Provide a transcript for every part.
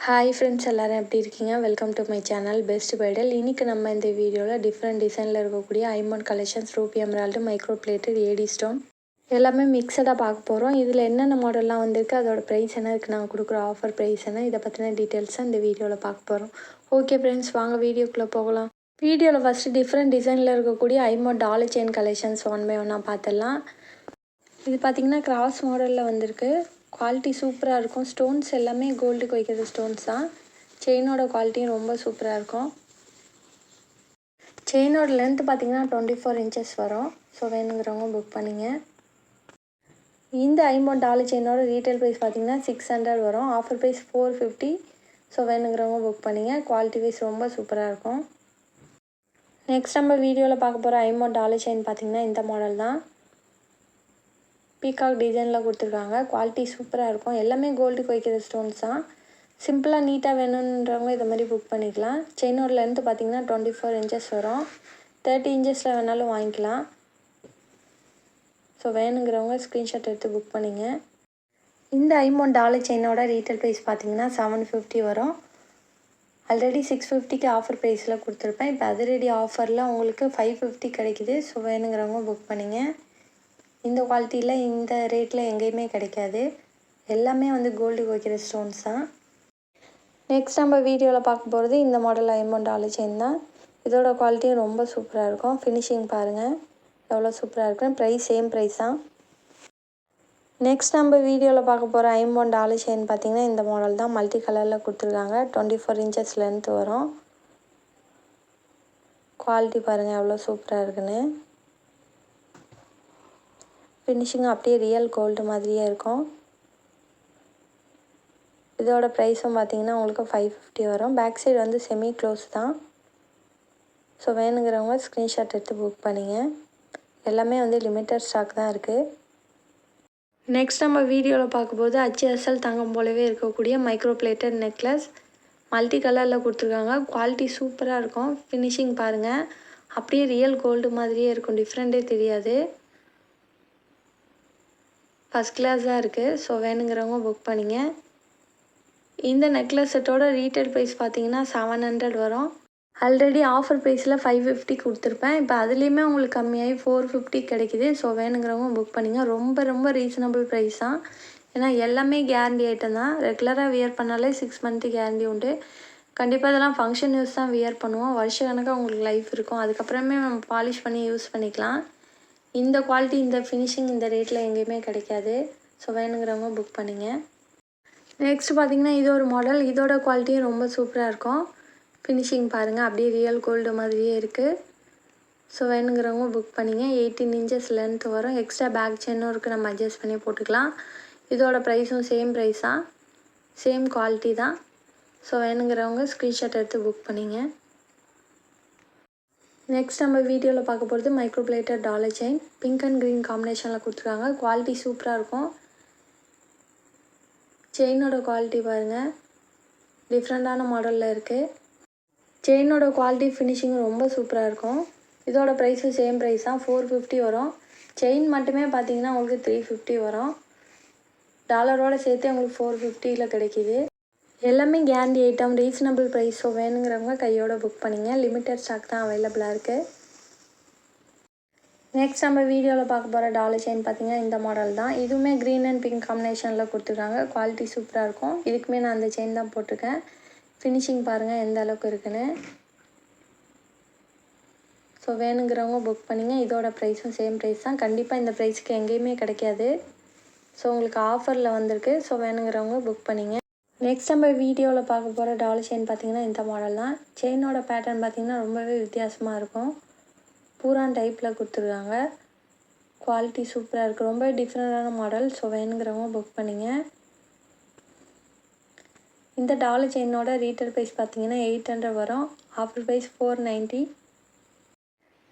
Hi friends, எல்லோரும் எப்படி இருக்கீங்க? Welcome to my channel best பைடல். இன்றைக்கி நம்ம இந்த வீடியோவில் டிஃப்ரெண்ட் டிசைனில் இருக்கக்கூடிய ஐமோன் collections, ruby emerald, micro plated, AD stone எல்லாமே மிக்சடாக பார்க்க போகிறோம். இதில் என்னென்ன மாடல்லாம் வந்திருக்கு, அதோட ப்ரைஸ் என்ன, இதுக்கு நான் கொடுக்குற ஆஃபர் ப்ரைஸ் என்ன, இதை பற்றின டீட்டெயில்ஸை இந்த வீடியோவில் பார்க்க போகிறோம். ஓகே ஃப்ரெண்ட்ஸ், வாங்க வீடியோக்குள்ளே போகலாம். வீடியோவில் ஃபஸ்ட்டு டிஃப்ரெண்ட் டிசைனில் இருக்கக்கூடிய ஐமோன் dollar chain collections one by ஒன்னாக பார்த்துடலாம். இது பார்த்திங்கன்னா கிராஸ் மாடலில் வந்திருக்கு. குவாலிட்டி சூப்பராக இருக்கும். ஸ்டோன்ஸ் எல்லாமே கோல்டுக்கு வைக்கிற ஸ்டோன்ஸ் தான். செயினோட குவாலிட்டியும் ரொம்ப சூப்பராக இருக்கும். செயினோட லென்த் பார்த்திங்கன்னா 24 இன்ச்சஸ் வரும். ஸோ வேணுங்கிறவங்க புக் பண்ணிங்க. இந்த ஐமோன் டாலர் செயினோட ரீட்டைல் ப்ரைஸ் பார்த்திங்கன்னா 600 வரும். Offer price 450. ஸோ வேணுங்கிறவங்க புக் பண்ணிங்க. குவாலிட்டி வைஸ் ரொம்ப சூப்பராக இருக்கும். நெக்ஸ்ட் நம்ம வீடியோவில் பார்க்க போகிற ஐமோன் டாலர் செயின் பார்த்திங்கன்னா இந்த மாடல் தான். பீகாக் டிசைனில் கொடுத்துருக்காங்க. குவாலிட்டி சூப்பராக இருக்கும். எல்லாமே கோல்டுக்கு வைக்கிற ஸ்டோன்ஸ் தான். சிம்பிளாக நீட்டாக வேணுன்றவங்க இதை மாதிரி புக் பண்ணிக்கலாம். செயினோட லென்த் பார்த்திங்கன்னா 24 இன்ச்சஸ் வரும். 30 இன்ச்சஸில் வேணாலும் வாங்கிக்கலாம். ஸோ வேணுங்கிறவங்க ஸ்க்ரீன்ஷாட் எடுத்து புக் பண்ணிங்க. இந்த ஐமோன் டாலர் செயினோட ரீட்டைல் ப்ரைஸ் பார்த்திங்கன்னா 750 வரும். ஆல்ரெடி 650க்கு ஆஃபர் ப்ரைஸில் கொடுத்துருப்பேன். இப்போ அதிரடி ஆஃபரில் உங்களுக்கு 550 கிடைக்கிது. ஸோ வேணுங்கிறவங்க புக் பண்ணிங்க. இந்த குவாலிட்டியில் இந்த ரேட்டில் எங்கேயுமே கிடைக்காது. எல்லாமே கோல்டுக்கு வைக்கிற ஸ்டோன்ஸ் தான். நெக்ஸ்ட் நம்ம வீடியோவில் பார்க்க போகிறது இந்த மாடல் ஐமோன் டாலர் செயின் தான். இதோட குவாலிட்டியும் ரொம்ப சூப்பராக இருக்கும். ஃபினிஷிங் பாருங்கள் எவ்வளோ சூப்பராக இருக்குன்னு. ப்ரைஸ் சேம் ப்ரைஸ் தான். நெக்ஸ்ட் நம்ம வீடியோவில் பார்க்க போகிற ஐமோன் டாலர் செயின் பார்த்திங்கன்னா இந்த மாடல் தான். மல்டி கலரில் கொடுத்துருக்காங்க. 24 இன்ச்சஸ் லென்த் வரும். குவாலிட்டி பாருங்கள் எவ்வளோ சூப்பராக இருக்குன்னு. ஃபினிஷிங் அப்படியே ரியல் கோல்டு மாதிரியே இருக்கும். இதோட ப்ரைஸும் பார்த்திங்கன்னா உங்களுக்கு 550 வரும். பேக் சைடு செமி க்ளோஸ் தான். ஸோ வேணுங்கிறவங்க ஸ்க்ரீன்ஷாட் எடுத்து புக் பண்ணிங்க. எல்லாமே லிமிட்டட் ஸ்டாக் தான் இருக்குது. நெக்ஸ்ட் நம்ம வீடியோவில் பார்க்கும்போது HSL தங்கம் போலவே இருக்கக்கூடிய மைக்ரோ பிளேட்டட் நெக்லஸ் மல்டி கலரில் கொடுத்துருக்காங்க. குவாலிட்டி சூப்பராக இருக்கும். ஃபினிஷிங் பாருங்கள் அப்படியே ரியல் கோல்டு மாதிரியே இருக்கும். டிஃப்ரெண்ட்டே தெரியாது. ஃபஸ்ட் கிளாஸ் தான் இருக்குது. ஸோ வேணுங்கிறவங்க புக் பண்ணிங்க. இந்த நெக்லஸ் செட்டோட ரீட்டைல் ப்ரைஸ் பார்த்திங்கன்னா 700 வரும். ஆல்ரெடி ஆஃபர் ப்ரைஸில் 550 கொடுத்துருப்பேன். இப்போ அதுலேயுமே உங்களுக்கு கம்மியாகி 450 கிடைக்கிது. ஸோ வேணுங்கிறவங்க புக் பண்ணிங்க. ரொம்ப ரொம்ப ரீசனபிள் ப்ரைஸ் தான். ஏன்னா எல்லாமே கேரண்டி ஐட்டம் தான். ரெகுலராக வியர் பண்ணாலே 6 மந்த்து கேரண்டி உண்டு. கண்டிப்பாக இதெல்லாம் ஃபங்க்ஷன் யூஸ் தான் வியர் பண்ணுவோம். வருஷ கணக்காக உங்களுக்கு லைஃப் இருக்கும். அதுக்கப்புறமே நம்ம பாலிஷ் பண்ணி யூஸ் பண்ணிக்கலாம். இந்த குவாலிட்டி, இந்த ஃபினிஷிங் இந்த ரேட்டில் எங்கேயுமே கிடைக்காது. ஸோ வேணுங்கிறவங்க புக் பண்ணிங்க. நெக்ஸ்ட் பார்த்திங்கன்னா இது ஒரு மாடல். இதோட குவாலிட்டியும் ரொம்ப சூப்பராக இருக்கும். ஃபினிஷிங் பாருங்கள் அப்படியே ரியல் கோல்டு மாதிரியே இருக்குது. ஸோ வேணுங்கிறவங்க புக் பண்ணிங்க. 18 இன்ச்சஸ் லென்த் வரும். எக்ஸ்ட்ரா பேக் செயினும் இருக்குது. நம்ம அட்ஜஸ்ட் பண்ணி போட்டுக்கலாம். இதோட ப்ரைஸும் சேம் ப்ரைஸ் தான். சேம் குவாலிட்டி தான். ஸோ வேணுங்கிறவங்க ஸ்க்ரீன்ஷாட் எடுத்து புக் பண்ணிங்க. நெக்ஸ்ட் நம்ம வீடியோவில் பார்க்க போகிறது micro plated dollar chain. Pink and green காம்பினேஷனில் கொடுத்துருக்காங்க. குவாலிட்டி சூப்பராக இருக்கும். செயினோட குவாலிட்டி பாருங்கள் டிஃப்ரெண்ட்டான மாடலில் இருக்குது. செயினோட குவாலிட்டி ஃபினிஷிங் ரொம்ப சூப்பராக இருக்கும். இதோட ப்ரைஸும் சேம் ப்ரைஸ் தான். 450 வரும். செயின் மட்டுமே பார்த்திங்கன்னா உங்களுக்கு 350 வரும். டாலரோடு சேர்த்து உங்களுக்கு 450ல் கிடைக்கிது. எல்லாமே guarantee item, reasonable price. So வேணுங்கிறவங்க கையோட புக் பண்ணிங்க. லிமிட்டட் ஸ்டாக் தான் அவைலபிளாக இருக்குது. நெக்ஸ்ட் நம்ம வீடியோவில் பார்க்க போகிற டாலர் செயின் பார்த்திங்கன்னா இந்த மாடல் தான். இதுவுமே க்ரீன் அண்ட் பிங்க் காம்பினேஷனில் கொடுத்துருக்காங்க. குவாலிட்டி சூப்பராக இருக்கும். இதுக்குமே நான் அந்த செயின் தான் போட்டிருக்கேன். ஃபினிஷிங் பாருங்கள் எந்த அளவுக்கு இருக்குன்னு. ஸோ வேணுங்கிறவங்க புக் பண்ணிங்க. இதோட ப்ரைஸும் சேம் ப்ரைஸ் தான். கண்டிப்பாக இந்த ப்ரைஸுக்கு எங்கேயுமே கிடைக்காது. ஸோ உங்களுக்கு ஆஃபரில் வந்திருக்கு. ஸோ வேணுங்கிறவங்க புக் பண்ணிங்க. நெக்ஸ்ட் நம்ம வீடியோவில் பார்க்க போகிற டாலர் செயின் பார்த்திங்கன்னா இந்த மாடல் தான். செயினோட பேட்டர்ன் பார்த்திங்கன்னா ரொம்பவே வித்தியாசமாக இருக்கும். பூரான் டைப்பில் கொடுத்துருக்காங்க. குவாலிட்டி சூப்பராக இருக்குது. ரொம்ப டிஃப்ரெண்ட்டான மாடல். ஸோ வேணுங்கிறவங்க புக் பண்ணிங்க. இந்த டாலர் செயினோட ரீட்டைல் ப்ரைஸ் பார்த்திங்கன்னா 800 வரும். Offer price 490.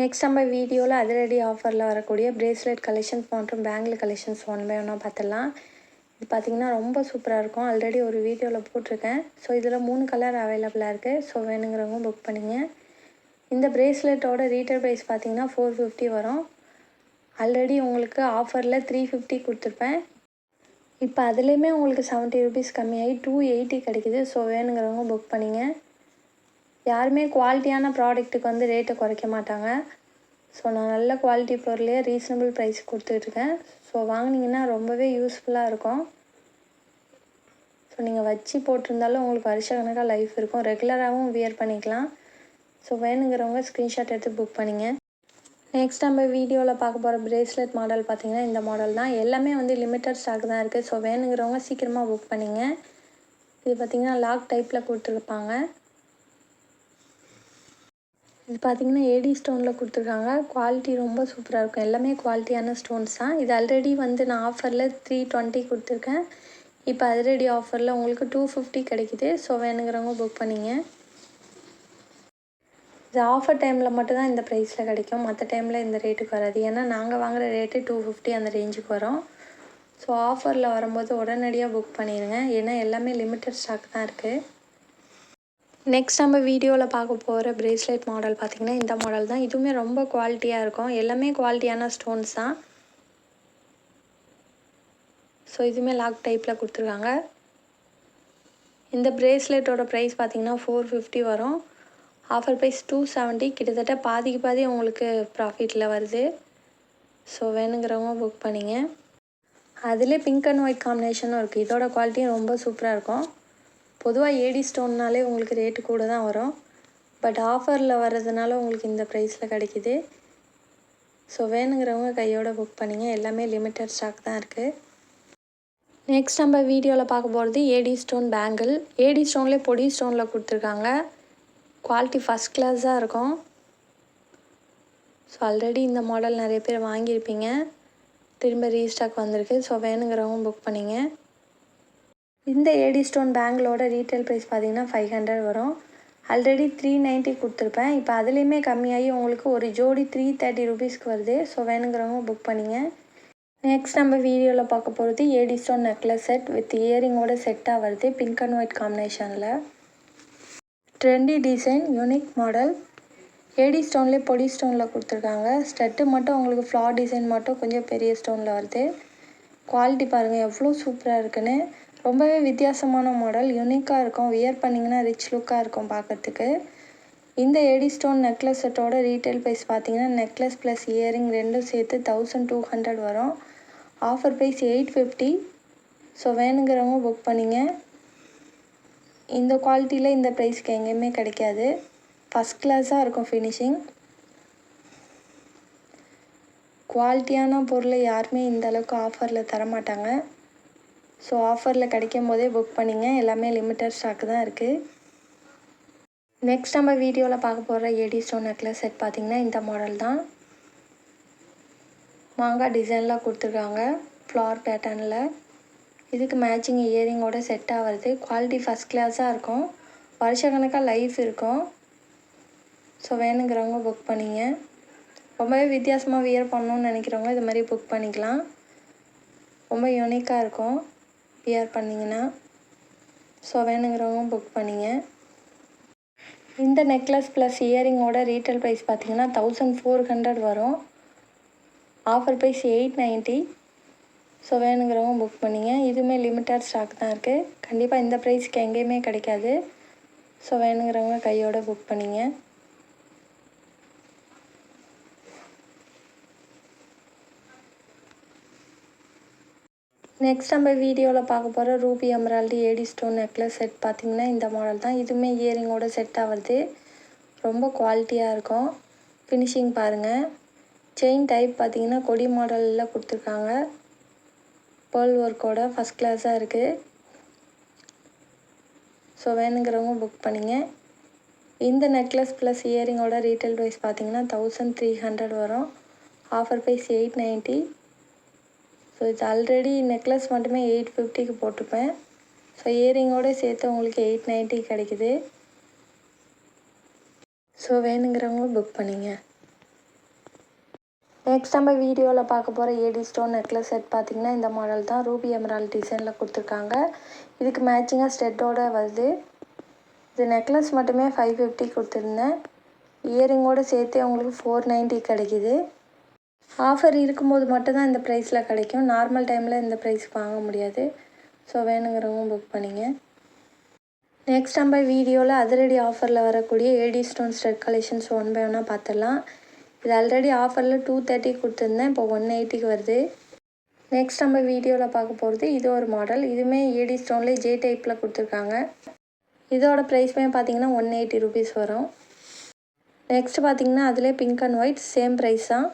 நெக்ஸ்ட் நம்ம வீடியோவில் அதிரடி ஆஃபரில் வரக்கூடிய பிரேஸ்லெட் கலெக்ஷன்ஸ் மற்றும் பேங்கிள் கலெக்ஷன்ஸ் ஒன் பை ஒன்னாக பார்த்துடலாம். இது பார்த்திங்கன்னா ரொம்ப சூப்பராக இருக்கும். ஆல்ரெடி ஒரு வீடியோவில் போட்டிருக்கேன். ஸோ இதில் 3 கலர் அவைலபிளாக இருக்குது. ஸோ வேணுங்கிறவங்க புக் பண்ணிங்க. இந்த பிரேஸ்லெட்டோட ரீட்டைல் ப்ரைஸ் பார்த்திங்கன்னா 450 வரும். ஆல்ரெடி உங்களுக்கு ஆஃபரில் 350 கொடுத்துருப்பேன். இப்போ அதுலேயுமே உங்களுக்கு 70 ருபீஸ் கம்மியாகி 280 கிடைக்குது. ஸோ வேணுங்கிறவங்க புக் பண்ணிங்க. யாருமே குவாலிட்டியான ப்ராடக்ட்டுக்கு வந்து ரேட்டை குறைக்க மாட்டாங்க. ஸோ நான் நல்ல குவாலிட்டி பொருளே ரீசனபிள் ப்ரைஸ் கொடுத்துட்ருக்கேன். ஸோ வாங்கினீங்கன்னா ரொம்பவே யூஸ்ஃபுல்லாக இருக்கும். ஸோ நீங்கள் வச்சு போட்டிருந்தாலும் உங்களுக்கு வருஷக்கணக்காக லைஃப் இருக்கும். ரெகுலராகவும் வியர் பண்ணிக்கலாம். ஸோ வேணுங்கிறவங்க ஸ்க்ரீன்ஷாட் எடுத்து புக் பண்ணிங்க. நெக்ஸ்ட் நம்ம வீடியோவில் பார்க்க போகிற பிரேஸ்லெட் மாடல் பார்த்திங்கன்னா இந்த மாடல் தான். எல்லாமே வந்து லிமிட்டட் ஸ்டாக் தான் இருக்குது. ஸோ வேணுங்கிறவங்க சீக்கிரமாக புக் பண்ணிங்க. இது பார்த்திங்கன்னா லாக் டைப்பில் கொடுத்துருப்பாங்க. இது பார்த்திங்கன்னா ஏடி ஸ்டோனில் கொடுத்துருக்காங்க. குவாலிட்டி ரொம்ப சூப்பராக இருக்கும். எல்லாமே குவாலிட்டியான ஸ்டோன்ஸ் தான். இது ஆல்ரெடி வந்து நான் ஆஃபரில் 320 கொடுத்துருக்கேன். இப்போ அதிரடி ஆஃபரில் உங்களுக்கு 250 கிடைக்குது. ஸோ வேணுங்கிறவங்க புக் பண்ணிங்க. இது ஆஃபர் டைமில் மட்டும்தான் இந்த ப்ரைஸில் கிடைக்கும். மற்ற டைமில் இந்த ரேட்டுக்கு வராது. ஏன்னா நாங்கள் வாங்குகிற ரேட்டு 250 அந்த ரேஞ்சுக்கு வரும். ஸோ ஆஃபரில் வரும்போது உடனடியாக புக் பண்ணிடுங்க. ஏன்னா எல்லாமே லிமிட்டட் ஸ்டாக் தான் இருக்குது. நெக்ஸ்ட் நம்ம வீடியோவில் பார்க்க போகிற பிரேஸ்லெட் மாடல் பார்த்திங்கன்னா இந்த மாடல் தான். இதுவுமே ரொம்ப குவாலிட்டியாக இருக்கும். எல்லாமே குவாலிட்டியான ஸ்டோன்ஸ் தான். ஸோ இதுவுமே லாக் டைப்பில் கொடுத்துருக்காங்க. இந்த பிரேஸ்லெட்டோட ப்ரைஸ் பார்த்திங்கன்னா 450 வரும். Offer price 270. கிட்டத்தட்ட பாதிக்கு பாதி உங்களுக்கு ப்ராஃபிட்டில் வருது. ஸோ வேணுங்கிறவங்க புக் பண்ணிங்க. அதிலே பிங்க் அண்ட் ஒயிட் காம்பினேஷனும் இருக்குது. இதோட குவாலிட்டியும் ரொம்ப சூப்பராக இருக்கும். பொதுவாக ஏடி ஸ்டோன்னாலே உங்களுக்கு ரேட்டு கூட தான் வரும். பட் ஆஃபரில் வர்றதுனால உங்களுக்கு இந்த ப்ரைஸில் கிடைக்கிது. ஸோ வேணுங்கிறவங்க கையோடு புக் பண்ணிங்க. எல்லாமே லிமிட்டட் ஸ்டாக் தான் இருக்குது. நெக்ஸ்ட் நம்ம வீடியோவில் பார்க்க போகிறது ஏடி ஸ்டோன் பேங்கிள். ஏடி ஸ்டோன்லேயே பொடி ஸ்டோனில் கொடுத்துருக்காங்க. குவாலிட்டி ஃபஸ்ட் கிளாஸாக இருக்கும். ஸோ ஆல்ரெடி இந்த மாடல் நிறைய பேர் வாங்கியிருப்பீங்க. திரும்ப ரீஸ்டாக் வந்திருக்கு. ஸோ வேணுங்கிறவங்க புக் பண்ணிங்க. இந்த ஏடி ஸ்டோன் பேங்கிளோட ரீட்டைல் ப்ரைஸ் பார்த்திங்கன்னா 500 வரும். ஆல்ரெடி 390 கொடுத்துருப்பேன். இப்போ அதுலேயுமே கம்மியாகி உங்களுக்கு ஒரு ஜோடி 330 ருபீஸ்க்கு வருது. ஸோ வேணுங்கிறவங்க புக் பண்ணிங்க. நெக்ஸ்ட் நம்ம வீடியோவில் பார்க்க போகிறது AD stone necklace set with இயரிங்கோட செட்டாக வருது. பிங்க் அண்ட் ஒயிட் காம்பினேஷனில் trendy design, unique model. AD ஸ்டோன்லேயே பொடி ஸ்டோனில் கொடுத்துருக்காங்க. ஸ்டட்டு மட்டும் உங்களுக்கு ஃப்ளார் டிசைன் மட்டும் கொஞ்சம் பெரிய ஸ்டோனில் வருது. குவாலிட்டி பாருங்கள் எவ்வளோ சூப்பராக இருக்குன்னு. ரொம்பவே வித்தியாசமான மாடல், யூனிக்காக இருக்கும். வியர் பண்ணிங்கன்னா ரிச் லுக்காக இருக்கும் பார்க்குறதுக்கு. இந்த ஏடி ஸ்டோன் நெக்லஸ் செட்டோட ரீட்டைல் ப்ரைஸ் பார்த்திங்கன்னா நெக்லஸ் ப்ளஸ் இயரிங் ரெண்டும் சேர்த்து 1200 வரும். Offer price 850. ஸோ வேணுங்கிறவங்க புக் பண்ணிங்க. இந்த குவாலிட்டியில் இந்த ப்ரைஸ்க்கு எங்கேயுமே கிடைக்காது. ஃபஸ்ட் கிளாஸாக இருக்கும் ஃபினிஷிங். குவாலிட்டியான பொருளை யாருமே இந்த அளவுக்கு ஆஃபரில் தரமாட்டாங்க. ஸோ ஆஃபரில் கிடைக்கும் போதே புக் பண்ணிங்க. எல்லாமே லிமிட்டட் ஸ்டாக் தான் இருக்குது. நெக்ஸ்ட் நம்ம வீடியோவில் பார்க்க போகிற ஏடி ஸ்டோன் நெக்லஸ் செட் பார்த்திங்கன்னா இந்த மாடல் தான். மாங்காய் டிசைனில் கொடுத்துருக்காங்க. ஃப்ளார் பேட்டர்னில். இதுக்கு மேட்சிங் இயரிங்கோட செட்டாக வருது. குவாலிட்டி ஃபஸ்ட் கிளாஸாக இருக்கும். வருஷக்கணக்காக லைஃப் இருக்கும். ஸோ வேணுங்கிறவங்க புக் பண்ணிங்க. ரொம்பவே வித்தியாசமாக வியர் பண்ணணுன்னு நினைக்கிறவங்க இது மாதிரி புக் பண்ணிக்கலாம். ரொம்ப யூனிக்காக இருக்கும் வியர் பண்ணிங்கன்னா. ஸோ வேணுங்கிறவங்க புக் பண்ணிங்க. இந்த நெக்லஸ் ப்ளஸ் இயரிங்கோட ரீட்டைல் ப்ரைஸ் பார்த்திங்கன்னா 1400 வரும். Offer price 890. ஸோ வேணுங்கிறவங்க புக் பண்ணிங்க. இதுவுமே லிமிட்டட் ஸ்டாக் தான் இருக்குது. கண்டிப்பாக இந்த ப்ரைஸ்க்கு எங்கேயுமே கிடைக்காது. ஸோ வேணுங்கிறவங்க கையோடு புக் பண்ணிங்க. நெக்ஸ்ட் நம்ம வீடியோவில் பார்க்க போகிற ruby emerald AD stone necklace set பார்த்திங்கன்னா இந்த மாடல் தான். இதுவுமே இயரிங்கோட செட்டாக வருது. ரொம்ப குவாலிட்டியாக இருக்கும். ஃபினிஷிங் பாருங்கள். செயின் டைப் பார்த்திங்கன்னா கொடி மாடலில் கொடுத்துருக்காங்க. பேர்ல் ஒர்க்கோட ஃபஸ்ட் கிளாஸாக இருக்குது. ஸோ வேணுங்கிறவங்க புக் பண்ணிங்க. இந்த நெக்லஸ் ப்ளஸ் இயரிங்கோட ரீட்டைல் ப்ரைஸ் பார்த்திங்கன்னா 1300 வரும். Offer price 890. ஸோ இது ஆல்ரெடி நெக்லஸ் மட்டுமே 850க்கு போட்டிருப்பேன். ஸோ இயரிங்கோடு சேர்த்து உங்களுக்கு 890 கிடைக்குது. ஸோ வேணுங்கிறவங்க புக் பண்ணிங்க. நெக்ஸ்ட் நம்ம வீடியோவில் பார்க்க போகிற ஏடி ஸ்டோன் நெக்லஸ் செட் பார்த்திங்கன்னா இந்த மாடல் தான். ரூபி எமரால்டு டிசைனில் கொடுத்துருக்காங்க. இதுக்கு மேட்சிங்காக ஸ்டெட்டோடு வருது. இது நெக்லஸ் மட்டுமே 550 கொடுத்துருந்தேன். இயரிங்கோடு சேர்த்து உங்களுக்கு 490 கிடைக்கிது. ஆஃபர் இருக்கும்போது மட்டும்தான் இந்த ப்ரைஸில் கிடைக்கும். நார்மல் டைமில் இந்த ப்ரைஸ்க்கு வாங்க முடியாது. ஸோ வேணுங்கிறவங்க புக் பண்ணிங்க. நெக்ஸ்ட் நம்ம வீடியோவில் அதிரடி ஆஃபரில் வரக்கூடிய AD stone stud collections one by ஒன்னாக பார்த்துடலாம். இது ஆல்ரெடி ஆஃபரில் 230 கொடுத்துருந்தேன், இப்போ 180க்கு வருது. நெக்ஸ்ட் நம்ம வீடியோவில் பார்க்க போகிறது இது ஒரு மாடல். இதுவுமே ஏடி ஸ்டோன்லேயே ஜே டைப்பில் கொடுத்துருக்காங்க. இதோட ப்ரைஸ்மே பார்த்தீங்கன்னா 180 ருபீஸ் வரும். நெக்ஸ்ட் பார்த்தீங்கன்னா அதிலே pink and white same price தான்.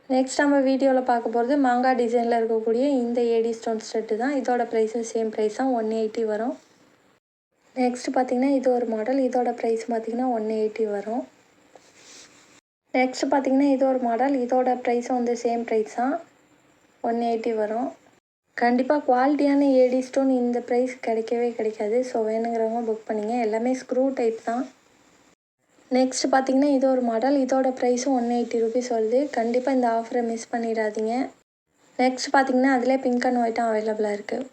நெக்ஸ்ட் நம்ம வீடியோவில் பார்க்க போகிறது மாங்காய் டிசைனில் இருக்கக்கூடிய இந்த ஏடி ஸ்டோன் ஸ்டட்டு தான். இதோட ப்ரைஸும் சேம் ப்ரைஸ் தான், 180 வரும். நெக்ஸ்ட் பார்த்தீங்கன்னா இது ஒரு மாடல். இதோட ப்ரைஸ் பார்த்தீங்கன்னா 180 வரும். நெக்ஸ்ட் பார்த்தீங்கன்னா இது ஒரு மாடல். இதோட ப்ரைஸும் வந்து சேம் ப்ரைஸ் தான், 180 வரும். கண்டிப்பாக குவாலிட்டியான ஏடி ஸ்டோன் இந்த ப்ரைஸ் கிடைக்கவே கிடைக்காது. ஸோ வேணுங்கிறவங்க புக் பண்ணிங்க. எல்லாமே ஸ்க்ரூ டைப் தான். நெக்ஸ்ட் பார்த்தீங்கன்னா இது ஒரு மாடல். இதோட ப்ரைஸும் 180 ருபீஸ் வருது. கண்டிப்பாக இந்த ஆஃபரை மிஸ் பண்ணிடாதீங்க. நெக்ஸ்ட் பார்த்தீங்கன்னா அதிலே பிங்க் அண்ட் ஒயிட்டும் அவைலபிளாக இருக்குது.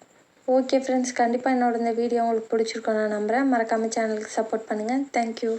ஓகே ஃப்ரெண்ட்ஸ், கண்டிப்பாக என்னோட இந்த வீடியோ உங்களுக்கு பிடிச்சிருக்கோம் நான் நம்புகிறேன். மறக்காமல் சேனலுக்கு சப்போர்ட் பண்ணுங்கள். தேங்க்யூ.